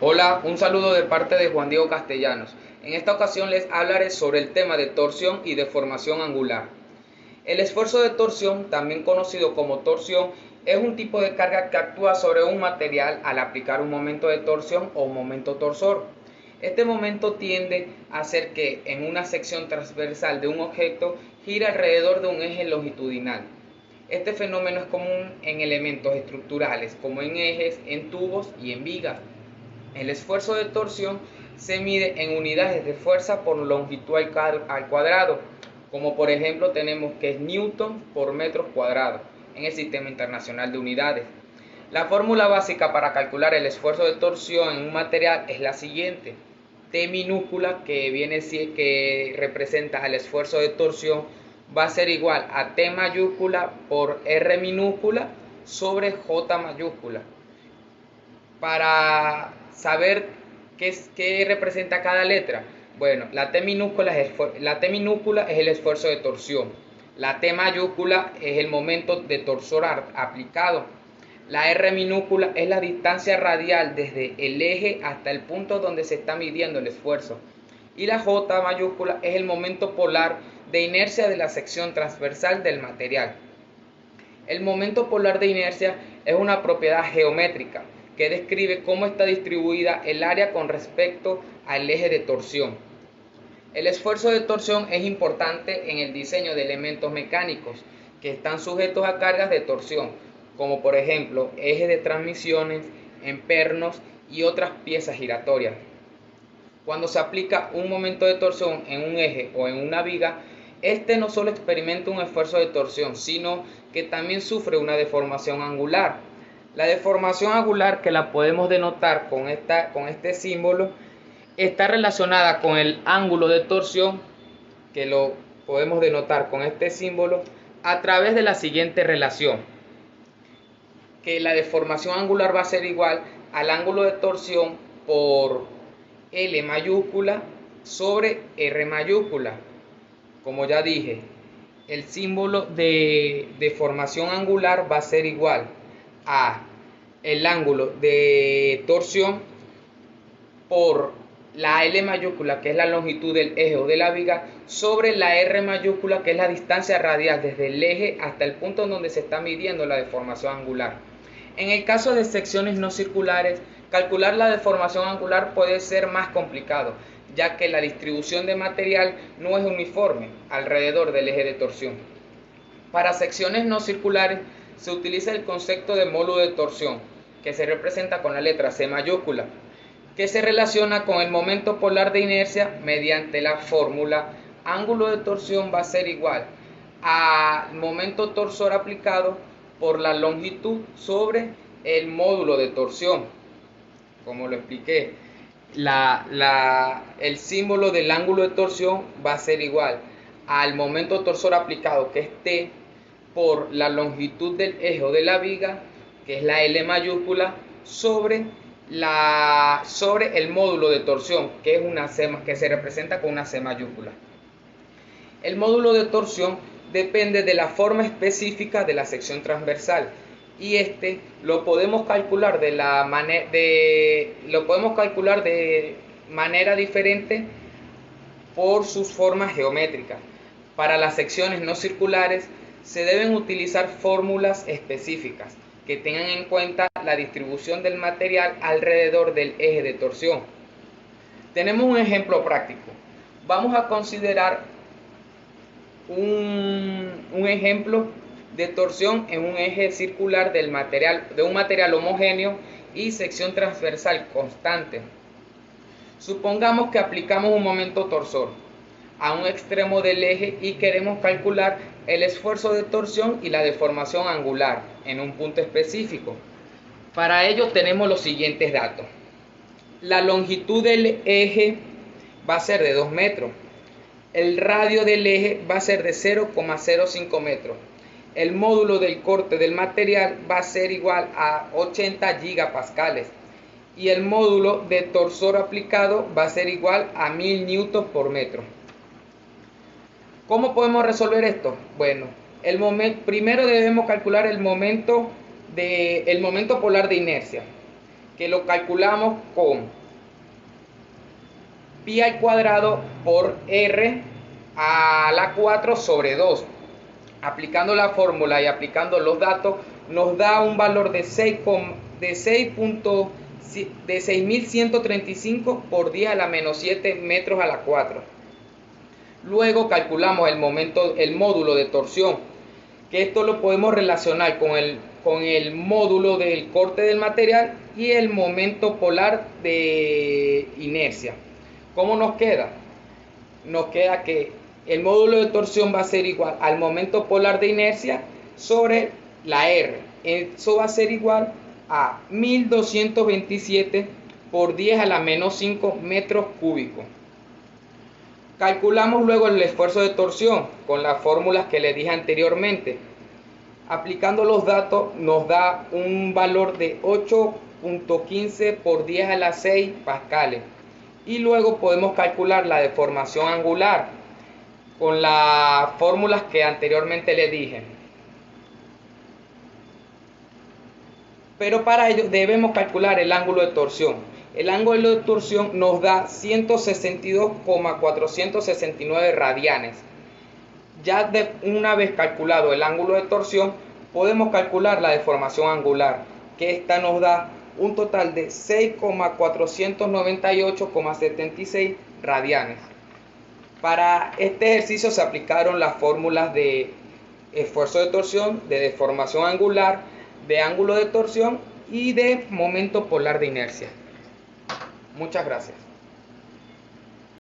Hola, un saludo de parte de Juan Diego Castellanos. En esta ocasión les hablaré sobre el tema de torsión y deformación angular. El esfuerzo de torsión, también conocido como torsión, es un tipo de carga que actúa sobre un material al aplicar un momento de torsión o un momento torsor. Este momento tiende a hacer que en una sección transversal de un objeto gire alrededor de un eje longitudinal. Este fenómeno es común en elementos estructurales como en ejes, en tubos y en vigas. El esfuerzo de torsión se mide en unidades de fuerza por longitud al cuadrado, como por ejemplo tenemos que es Newton por metros cuadrados en el Sistema Internacional de Unidades. La fórmula básica para calcular el esfuerzo de torsión en un material es la siguiente. T minúscula, que representa el esfuerzo de torsión, va a ser igual a T mayúscula por R minúscula sobre J mayúscula. Para saber qué representa cada letra, bueno, la T minúscula es el esfuerzo de torsión, la T mayúscula es el momento de torsor aplicado, la R minúscula es la distancia radial desde el eje hasta el punto donde se está midiendo el esfuerzo, y la J mayúscula es el momento polar de inercia de la sección transversal del material. El momento polar de inercia es una propiedad geométrica que describe cómo está distribuida el área con respecto al eje de torsión. El esfuerzo de torsión es importante en el diseño de elementos mecánicos que están sujetos a cargas de torsión, como por ejemplo ejes de transmisiones, empernos y otras piezas giratorias. Cuando se aplica un momento de torsión en un eje o en una viga, este no solo experimenta un esfuerzo de torsión, sino que también sufre una deformación angular. La deformación angular, que la podemos denotar con este símbolo, está relacionada con el ángulo de torsión, que lo podemos denotar con este símbolo, a través de la siguiente relación, que la deformación angular va a ser igual al ángulo de torsión por L mayúscula sobre R mayúscula. Como ya dije, el símbolo de deformación angular va a ser igual a el ángulo de torsión por la L mayúscula, que es la longitud del eje o de la viga, sobre la R mayúscula, que es la distancia radial desde el eje hasta el punto en donde se está midiendo la deformación angular. En el caso de secciones no circulares, calcular la deformación angular puede ser más complicado, ya que la distribución de material no es uniforme alrededor del eje de torsión. Para secciones no circulares se utiliza el concepto de módulo de torsión, que se representa con la letra C mayúscula, que se relaciona con el momento polar de inercia mediante la fórmula ángulo de torsión va a ser igual al momento torsor aplicado por la longitud sobre el módulo de torsión. Como lo expliqué, el símbolo del ángulo de torsión va a ser igual al momento torsor aplicado, que es T, por la longitud del eje o de la viga, que es la L mayúscula, sobre el módulo de torsión, que es una C, que se representa con una C mayúscula. El módulo de torsión depende de la forma específica de la sección transversal y lo podemos calcular de manera diferente por sus formas geométricas. Para las secciones no circulares se deben utilizar fórmulas específicas que tengan en cuenta la distribución del material alrededor del eje de torsión. Tenemos un ejemplo práctico. Vamos a considerar un ejemplo de torsión en un eje circular de un material homogéneo y sección transversal constante. Supongamos que aplicamos un momento torsor a un extremo del eje y queremos calcular el esfuerzo de torsión y la deformación angular en un punto específico. Para ello tenemos los siguientes datos. La longitud del eje va a ser de 2 metros. El radio del eje va a ser de 0,05 metros. El módulo del corte del material va a ser igual a 80 gigapascales. Y el módulo de torsor aplicado va a ser igual a 1000 newtons por metro. ¿Cómo podemos resolver esto? Bueno, primero debemos calcular el momento polar de inercia, que lo calculamos con pi al cuadrado por r a la 4 sobre 2. Aplicando la fórmula y aplicando los datos, nos da un valor de 6.135 por 10 a la menos 7 metros a la 4. Luego calculamos el módulo de torsión, que esto lo podemos relacionar con el módulo del corte del material y el momento polar de inercia. ¿Cómo nos queda? Nos queda que el módulo de torsión va a ser igual al momento polar de inercia sobre la R. Eso va a ser igual a 1227 por 10 a la menos 5 metros cúbicos. Calculamos luego el esfuerzo de torsión con las fórmulas que les dije anteriormente. Aplicando los datos nos da un valor de 8.15 por 10 a la 6 pascales. Y luego podemos calcular la deformación angular con las fórmulas que anteriormente les dije. Pero para ello debemos calcular el ángulo de torsión. El ángulo de torsión nos da 162,469 radianes. Ya una vez calculado el ángulo de torsión, podemos calcular la deformación angular, que esta nos da un total de 6,498,76 radianes. Para este ejercicio se aplicaron las fórmulas de esfuerzo de torsión, de deformación angular, de ángulo de torsión y de momento polar de inercia. Muchas gracias.